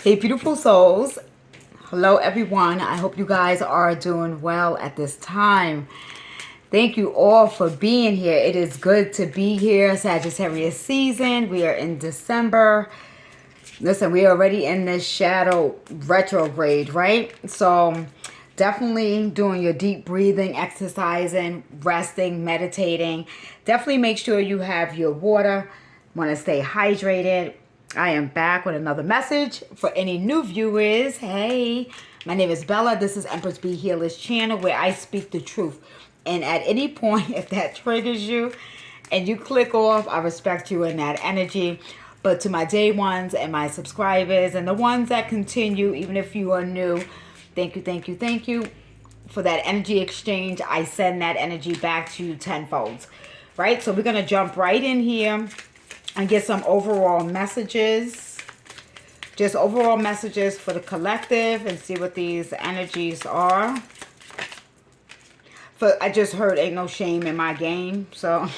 Hey, beautiful souls. Hello, everyone. I hope you guys are doing well at this time. Thank you all for being here. It is good to be here. Sagittarius season. We are in December. Listen, we are already in this shadow retrograde, right? So definitely doing your deep breathing, exercising, resting, meditating. Definitely make sure you have your water. Want to stay hydrated. I am back with another message for any new viewers. Hey, my name is Bella. This is Empress Be Healer's channel where I speak the truth. And at any point, if that triggers you and you click off, I respect you in that energy. But to my day ones and my subscribers and the ones that continue, even if you are new, thank you, thank you, thank you for that energy exchange. I send that energy back to you tenfold, right? So we're going to jump right in here and get some overall messages. Just overall messages for the collective and see what these energies are. I just heard ain't no shame in my game. So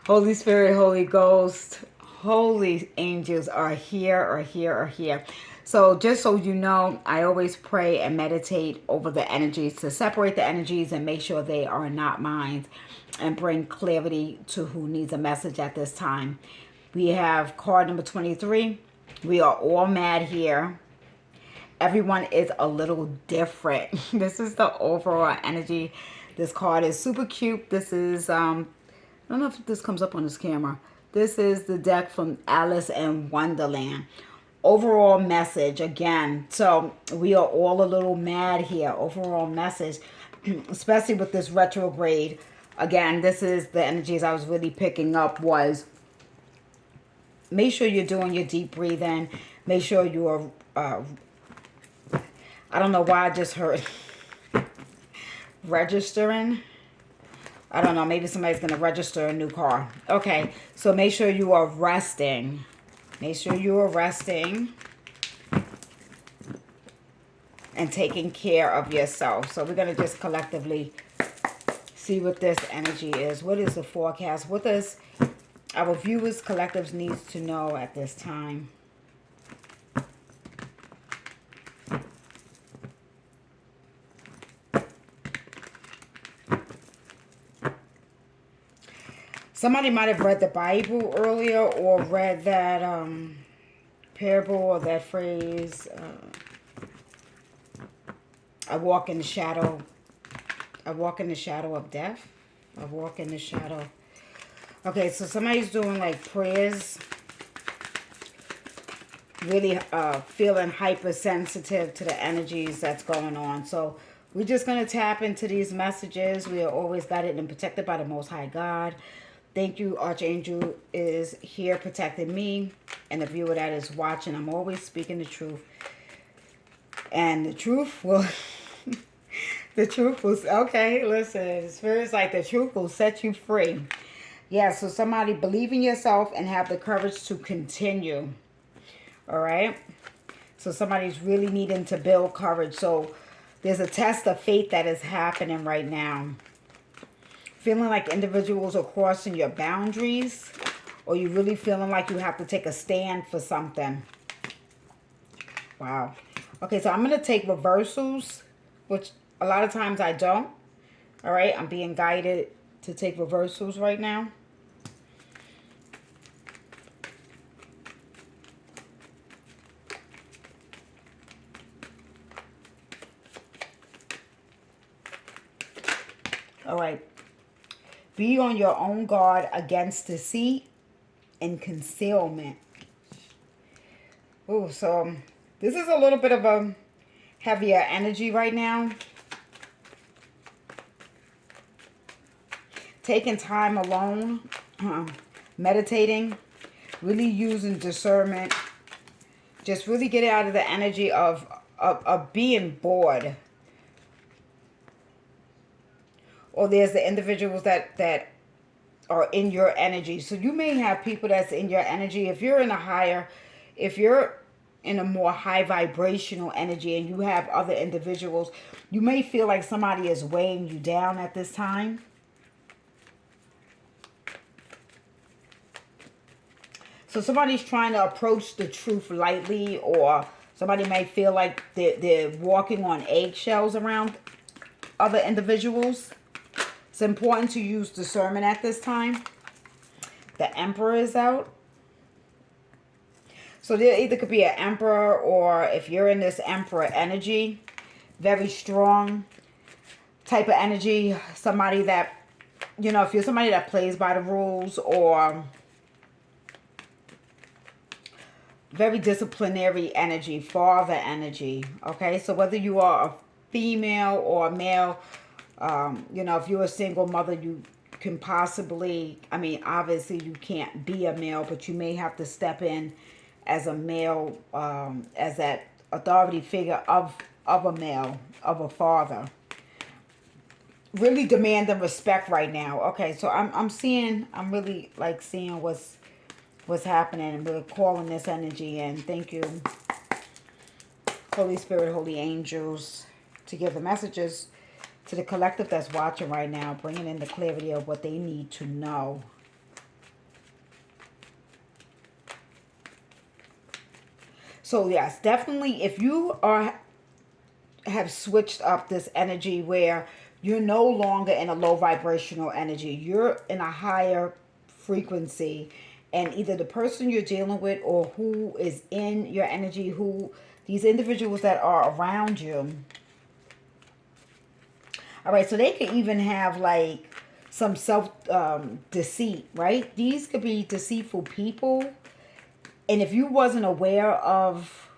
Holy Spirit, Holy Ghost, holy angels are here, are here, are here. So just so you know, I always pray and meditate over the energies to separate the energies and make sure they are not mine and bring clarity to who needs a message at this time. We have card number 23. We are all mad here. Everyone is a little different. This is the overall energy. This card is super cute. This is, I don't know if this comes up on this camera. This is the deck from Alice in Wonderland. Overall message again. So we are all a little mad here. Overall message, especially with this retrograde. Again, this is the energies I was really picking up was make sure you're doing your deep breathing. Make sure you are, I don't know why I just heard registering. I don't know. Maybe somebody's going to register a new car. Okay. So make sure you are resting. Make sure you are resting and taking care of yourself. So we're going to just collectively see what this energy is. What is the forecast? What does our viewers, collectives needs to know at this time? Somebody might have read the Bible earlier or read that parable or that phrase. I walk in the shadow. I walk in the shadow of death. I walk in the shadow. Okay, so somebody's doing like prayers. Really feeling hypersensitive to the energies that's going on. So we're just going to tap into these messages. We are always guided and protected by the Most High God. Thank you, Archangel is here protecting me and the viewer that is watching. I'm always speaking the truth. And the truth will, the truth will, okay, listen, the Spirit's like the truth will set you free. Yeah, so somebody believe in yourself and have the courage to continue. All right? So somebody's really needing to build courage. So there's a test of faith that is happening right now. Feeling like individuals are crossing your boundaries, or you really feeling like you have to take a stand for something. Wow. Okay, so I'm going to take reversals, which a lot of times I don't. All right, I'm being guided to take reversals right now. All right. Be on your own guard against deceit and concealment. Oh, so this is a little bit of a heavier energy right now. Taking time alone, meditating, really using discernment. Just really get out of the energy of being bored. Or there's the individuals that are in your energy. So you may have people that's in your energy. If you're in a more high vibrational energy and you have other individuals, you may feel like somebody is weighing you down at this time. So somebody's trying to approach the truth lightly, or somebody may feel like they're walking on eggshells around other individuals. It's important to use discernment at this time. The Emperor is out. So there either could be an Emperor, or if you're in this Emperor energy, very strong type of energy. Somebody that, you know, if you're somebody that plays by the rules, or very disciplinary energy, father energy. Okay, so whether you are a female or a male, you know, if you're a single mother, you can possibly, I mean, obviously you can't be a male, but you may have to step in as a male, as that authority figure of a male, of a father. Really demanding respect right now. Okay, so I'm really like seeing what's happening, and we're calling this energy in. Thank you, Holy Spirit, holy angels, to give the messages to the collective that's watching right now, bringing in the clarity of what they need to know. So yes, definitely, if you have switched up this energy where you're no longer in a low vibrational energy, you're in a higher frequency, and either the person you're dealing with or who is in your energy, who these individuals that are around you. All right, so they could even have like some self deceit, right? These could be deceitful people. And if you wasn't aware of,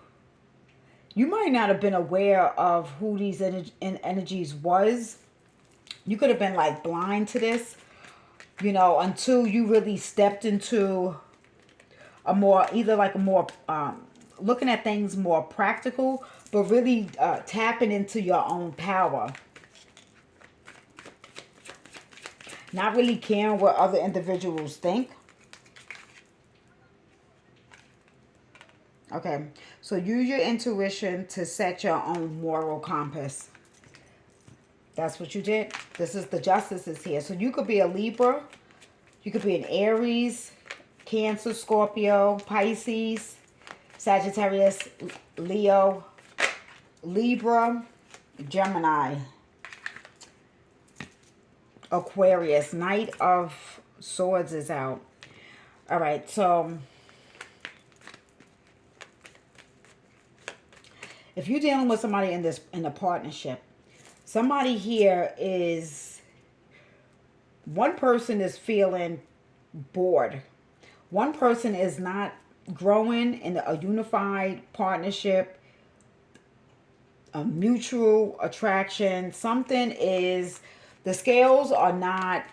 you might not have been aware of who these energies was. You could have been like blind to this, you know, until you really stepped into a more, either like a more, looking at things more practical, but really tapping into your own power. Not really caring what other individuals think. Okay, so use your intuition to set your own moral compass. That's what you did. This is the Justice is here. So you could be a Libra. You could be an Aries, Cancer, Scorpio, Pisces, Sagittarius, Leo, Libra, Gemini, Aquarius. Knight of Swords is out. All right, so if you're dealing with somebody in a partnership, somebody here is, one person is feeling bored. One person is not growing in a unified partnership, a mutual attraction. Something is, the scales are not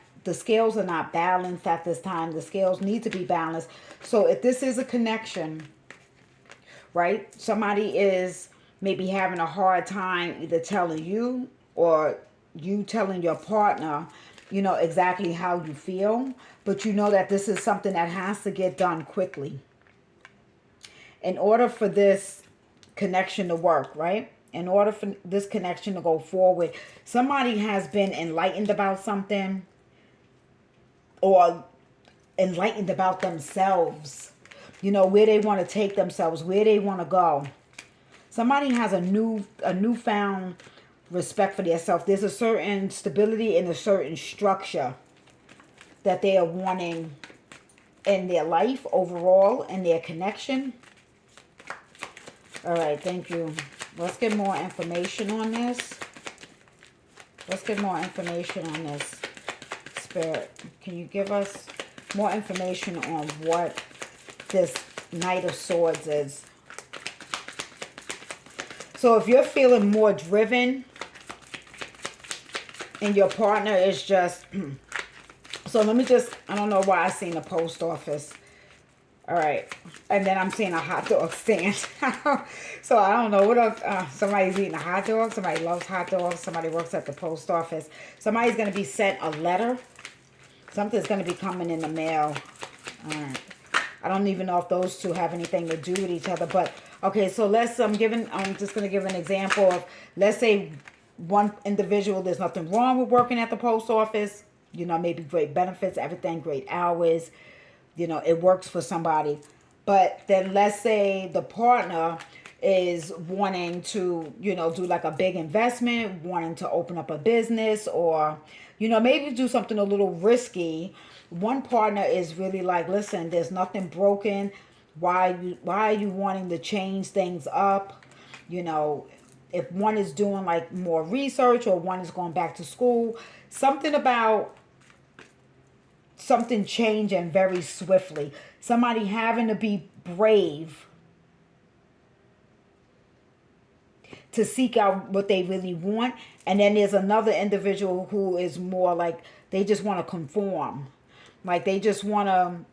balanced at this time. The scales need to be balanced. So if this is a connection, right? Somebody is maybe having a hard time either telling you or you telling your partner, you know, exactly how you feel. But you know that this is something that has to get done quickly. In order for this connection to work, right? In order for this connection to go forward, somebody has been enlightened about something, or enlightened about themselves. You know, where they want to take themselves, where they want to go. Somebody has a newfound respect for themselves. There's a certain stability and a certain structure that they are wanting in their life overall, in their connection. All right, thank you. Let's get more information on this. Let's get more information on this. Spirit, can you give us more information on what this Knight of Swords is? So if you're feeling more driven and your partner is just... So let me just... I don't know why I seen the post office. All right. And then I'm seeing a hot dog stand. So I don't know what else. Somebody's eating a hot dog. Somebody loves hot dogs. Somebody works at the post office. Somebody's going to be sent a letter. Something's going to be coming in the mail. All right. I don't even know if those two have anything to do with each other. But, okay, so I'm just going to give an example of, let's say one individual, there's nothing wrong with working at the post office. You know, maybe great benefits, everything, great hours. You know, it works for somebody. But then let's say the partner is wanting to, do like a big investment, wanting to open up a business, or, maybe do something a little risky. One partner is really like, listen, there's nothing broken. Why are you wanting to change things up? If one is doing like more research or one is going back to school, something about something changing very swiftly. Somebody having to be brave to seek out what they really want. And then there's another individual who is more like they just want to conform. Like they just want to,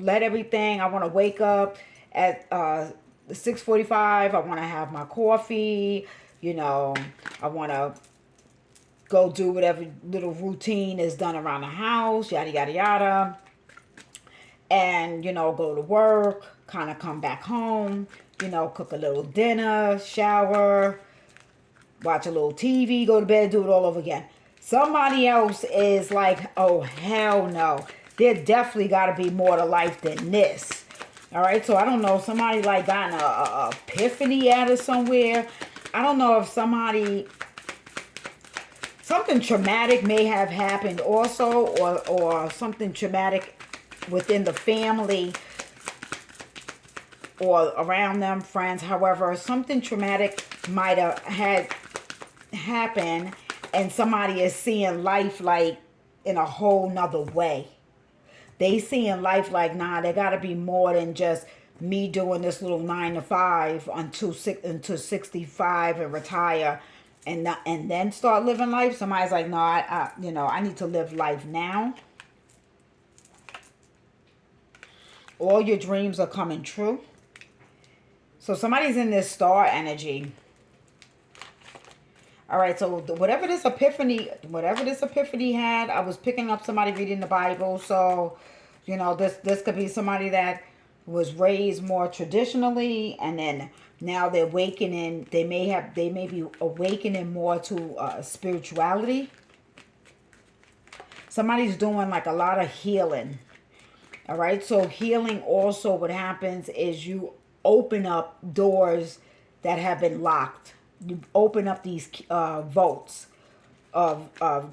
let everything. I want to wake up at 6:45. I want to have my coffee. I want to go do whatever little routine is done around the house, yada, yada, yada. And, go to work, kind of come back home, cook a little dinner, shower, watch a little TV, go to bed, do it all over again. Somebody else is like, oh, hell no. There definitely got to be more to life than this. All right, so I don't know. Somebody like got an epiphany out of somewhere. I don't know if something traumatic may have happened also, or something traumatic within the family or around them, friends. However, something traumatic might have had happen, and somebody is seeing life like in a whole nother way. They seeing life like, nah, there got to be more than just me doing this little 9 to 5 until 65 and retire and then start living life. Somebody's like, no, I need to live life now. All your dreams are coming true. So somebody's in this star energy. All right, so whatever this epiphany had, I was picking up somebody reading the Bible. So, this could be somebody that was raised more traditionally, and then now they're awakening. They may be awakening more to spirituality. Somebody's doing like a lot of healing. All right, so healing also, what happens is you open up doors that have been locked. You open up these vaults of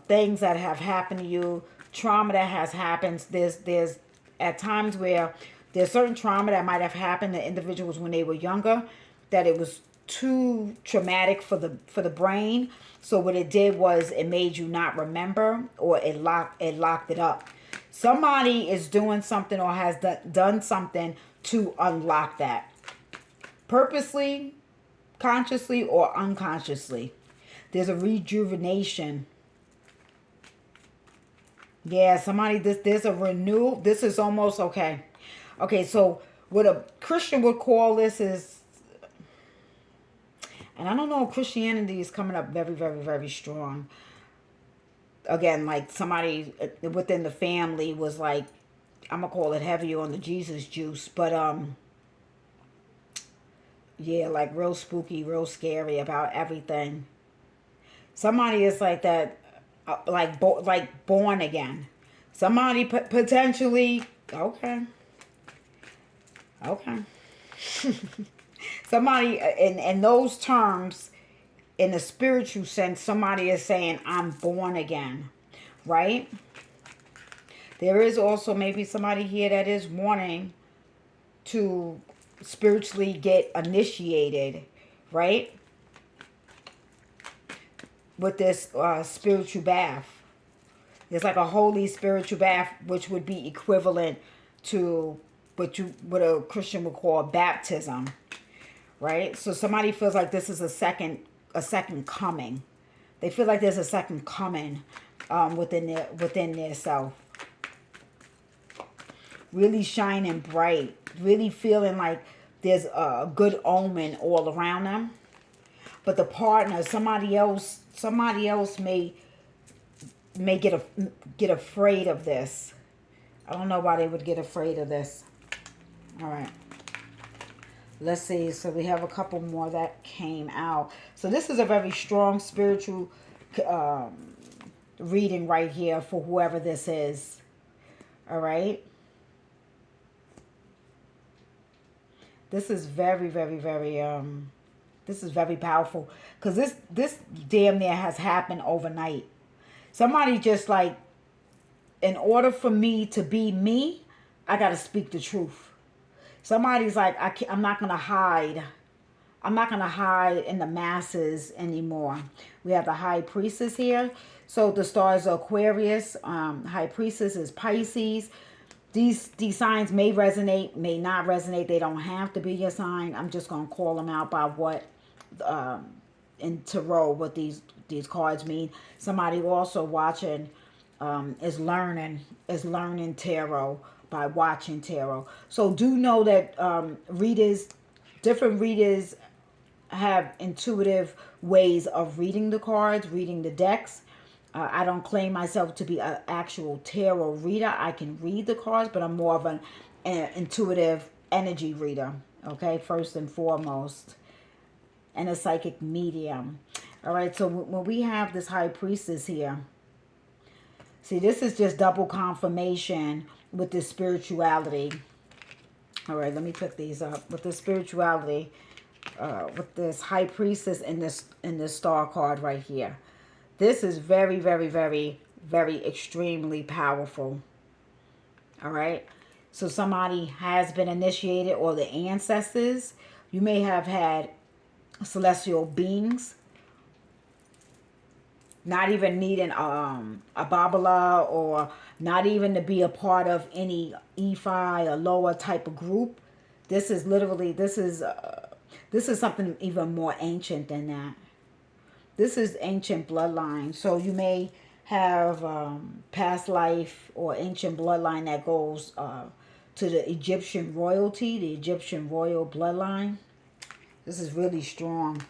things that have happened to you, trauma that has happened. There's at times where there's certain trauma that might have happened to individuals when they were younger, that it was too traumatic for the brain. So what it did was it made you not remember, or it locked it up. Somebody is doing something or has done something to unlock that. Purposely, consciously, or unconsciously. There's a rejuvenation. Yeah, there's a renewal. This is almost okay. Okay, so what a Christian would call this is, and I don't know, Christianity is coming up very, very, very strong. Again, like somebody within the family was like, I'm gonna call it heavy on the Jesus juice, but yeah, like real spooky, real scary about everything. Somebody is like that, like born again. Somebody potentially, okay. Somebody in those terms, in the spiritual sense, somebody is saying, I'm born again, right? There is also maybe somebody here that is wanting to spiritually get initiated, right? With this spiritual bath. There's like a holy spiritual bath, which would be equivalent to what a Christian would call baptism, right? So somebody feels like this is a second coming. They feel like there's a second coming within their self. Really shining bright, really feeling like there's a good omen all around them. But the partner, somebody else may get afraid of this. I don't know why they would get afraid of this. All right. Let's see. So we have a couple more that came out. So this is a very strong spiritual reading right here for whoever this is. All right. This is very, very, very this is very powerful, because this damn near has happened overnight. Somebody just like, in order for me to be me, I got to speak the truth. Somebody's like, I'm not going to hide. I'm not going to hide in the masses anymore. We have the high priestess here. So the stars are Aquarius. High priestess is Pisces. These signs may resonate, may not resonate. They don't have to be your sign. I'm just going to call them out by what in tarot, what these cards mean. Somebody also watching is learning tarot by watching tarot. So do know that different readers have intuitive ways of reading the cards, reading the decks. I don't claim myself to be an actual tarot reader. I can read the cards, but I'm more of an intuitive energy reader, okay, first and foremost, and a psychic medium. All right, so when we have this high priestess here, see, this is just double confirmation with this spirituality. All right, let me pick these up. With this spirituality, with this high priestess in this star card right here. This is very, very, very, very extremely powerful. All right. So somebody has been initiated, or the ancestors. You may have had celestial beings, not even needing a Babala, or not even to be a part of any Ephi or lower type of group. This is literally, this is something even more ancient than that. This is ancient bloodline. So you may have past life or ancient bloodline that goes to the Egyptian royalty, the Egyptian royal bloodline. This is really strong.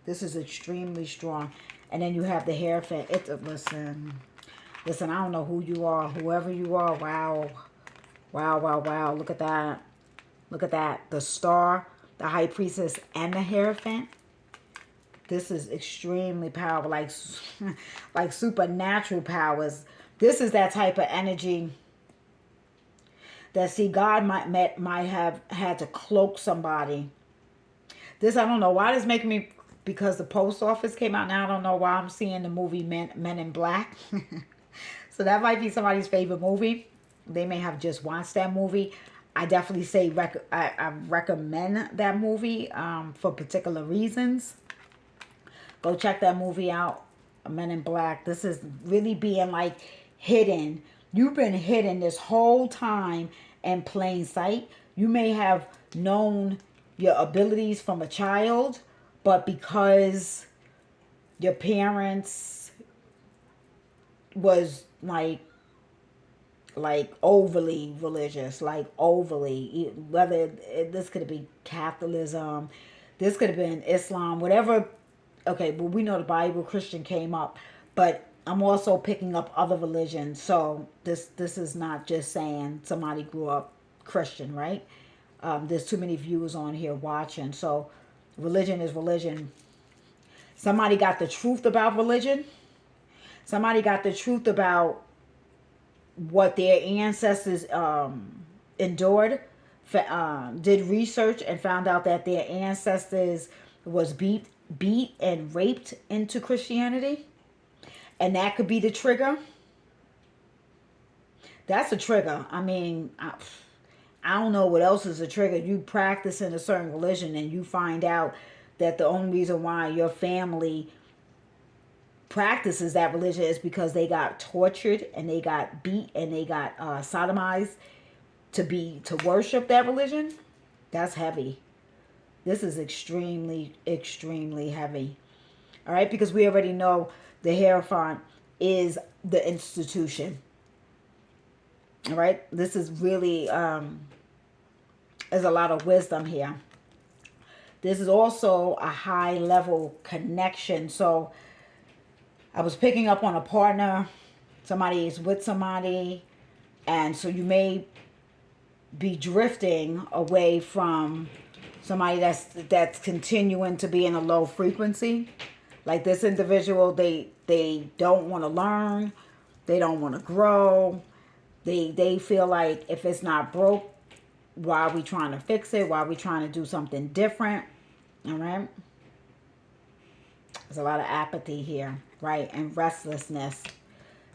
This is extremely strong. And then you have the Hierophant. Listen, I don't know who you are, whoever you are. Wow. Wow, wow, wow. Look at that. Look at that. The star, the high priestess, and the Hierophant. This is extremely powerful, like supernatural powers. This is that type of energy that, see, God might have had to cloak somebody. This, I don't know why this making me, because the post office came out now. I don't know why I'm seeing the movie Men in Black. So that might be somebody's favorite movie. They may have just watched that movie. I definitely say I recommend that movie for particular reasons. Go check that movie out, Men in Black. This is really being like hidden. You've been hidden this whole time in plain sight. You may have known your abilities from a child, but because your parents was like overly religious, like overly, whether this could be Catholicism, this could have been Islam, whatever. Okay, well, we know the Bible, Christian came up, but I'm also picking up other religions. So this is not just saying somebody grew up Christian, right? There's too many viewers on here watching. So religion is religion. Somebody got the truth about religion. Somebody got the truth about what their ancestors endured. Did research and found out that their ancestors was beat and raped into Christianity. And that could be the trigger. That's a trigger. I mean, I don't know what else is a trigger. You practice in a certain religion and you find out that the only reason why your family practices that religion is because they got tortured and they got beat and they got sodomized to worship that religion. That's heavy. This is extremely, extremely heavy. All right, because we already know the Hierophant is the institution. All right, this is really, there's a lot of wisdom here. This is also a high level connection. So I was picking up on a partner. Somebody is with somebody. And so you may be drifting away from somebody that's continuing to be in a low frequency. Like this individual, they don't want to learn. They don't want to grow. They feel like if it's not broke, Why are we trying to fix it? Why are we trying to do something different? All right. There's a lot of apathy here, right? And restlessness.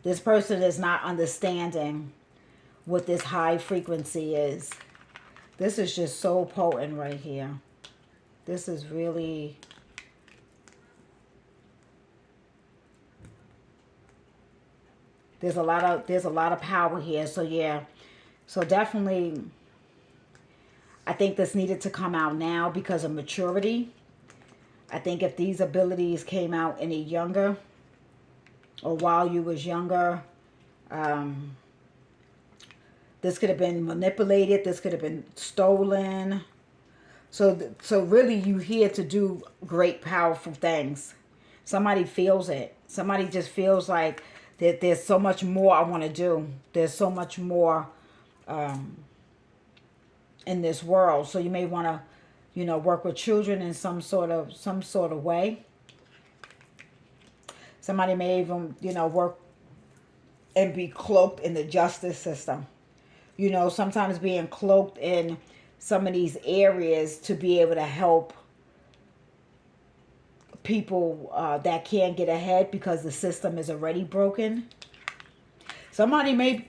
This person is not understanding what this high frequency is. This is just so potent right here. This is really... There's a lot of power here. So yeah. So definitely, I think this needed to come out now because of maturity. I think if these abilities came out any younger, or while you was younger, this could have been manipulated. This could have been stolen. So really, you here to do great, powerful things. Somebody feels it. Somebody just feels like that there's so much more I want to do. There's so much more in this world. So you may want to, work with children in some sort of way. Somebody may even, work and be cloaked in the justice system. Sometimes being cloaked in some of these areas to be able to help people that can't get ahead because the system is already broken. Somebody may,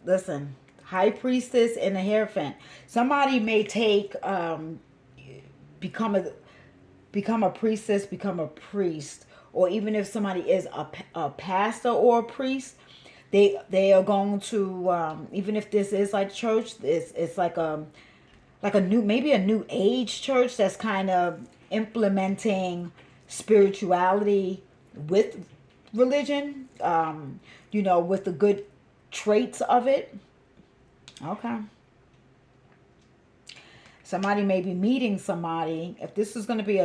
listen, High Priestess and the Hierophant. Somebody may take, become a priestess, become a priest, or even if somebody is a pastor or a priest, they are going to, even if this is like church, it's like a new, maybe a new age church that's kind of implementing spirituality with religion, with the good traits of it. Okay. Somebody may be meeting somebody. If this is going to be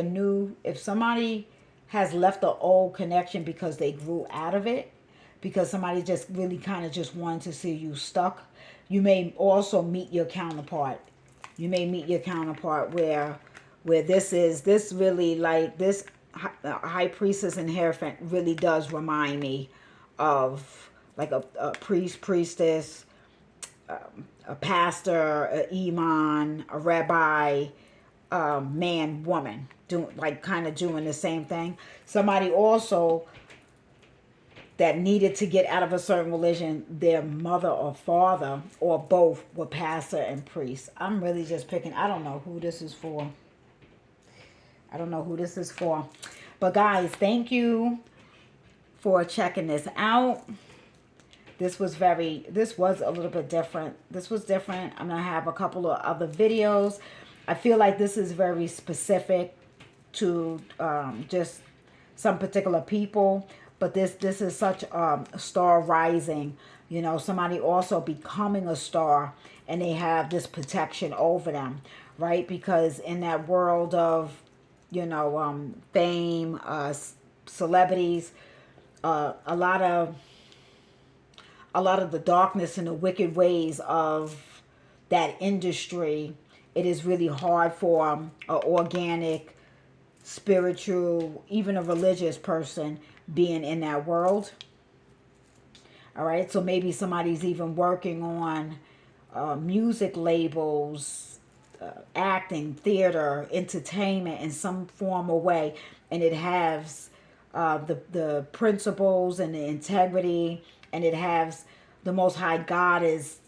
if somebody has left the old connection because they grew out of it, because somebody just really kind of just wanted to see you stuck, you may also meet your counterpart. You may meet your counterpart where this really, like, this High Priestess and Hierophant really does remind me of like a priestess, a pastor, an imam, a rabbi, man, woman, kind of doing the same thing. Somebody also that needed to get out of a certain religion, their mother or father or both were pastor and priest. I'm really just picking. I don't know who this is for. But guys, thank you for checking this out. This was a little bit different. This was different. I'm going to have a couple of other videos. I feel like this is very specific to just some particular people. But this is such a star rising. Somebody also becoming a star. And they have this protection over them. Right? Because in that world of, fame, celebrities, a lot of the darkness and the wicked ways of that industry, it is really hard for an organic, spiritual, even a religious person being in that world. All right, so maybe somebody's even working on music labels, acting, theater, entertainment in some form or way, and it has the principles and the integrity, and it has the Most High God is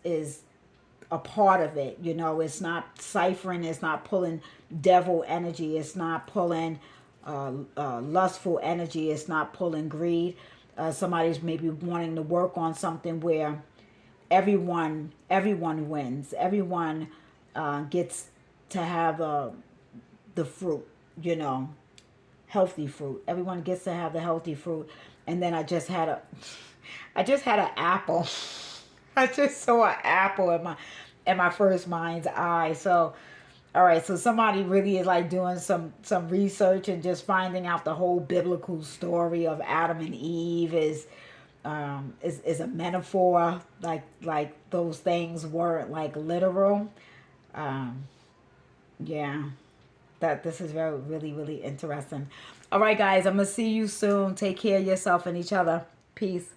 a part of it. It's not ciphering, it's not pulling devil energy, it's not pulling lustful energy, it's not pulling greed. Somebody's maybe wanting to work on something where everyone wins, everyone gets to have the fruit, healthy fruit. Everyone gets to have the healthy fruit. And then I just had an apple. I just saw an apple in my first mind's eye. So, all right. So somebody really is like doing some research and just finding out the whole biblical story of Adam and Eve is a metaphor. Like those things weren't like literal. Yeah. This is really, really interesting. All right, guys. I'm going to see you soon. Take care of yourself and each other. Peace.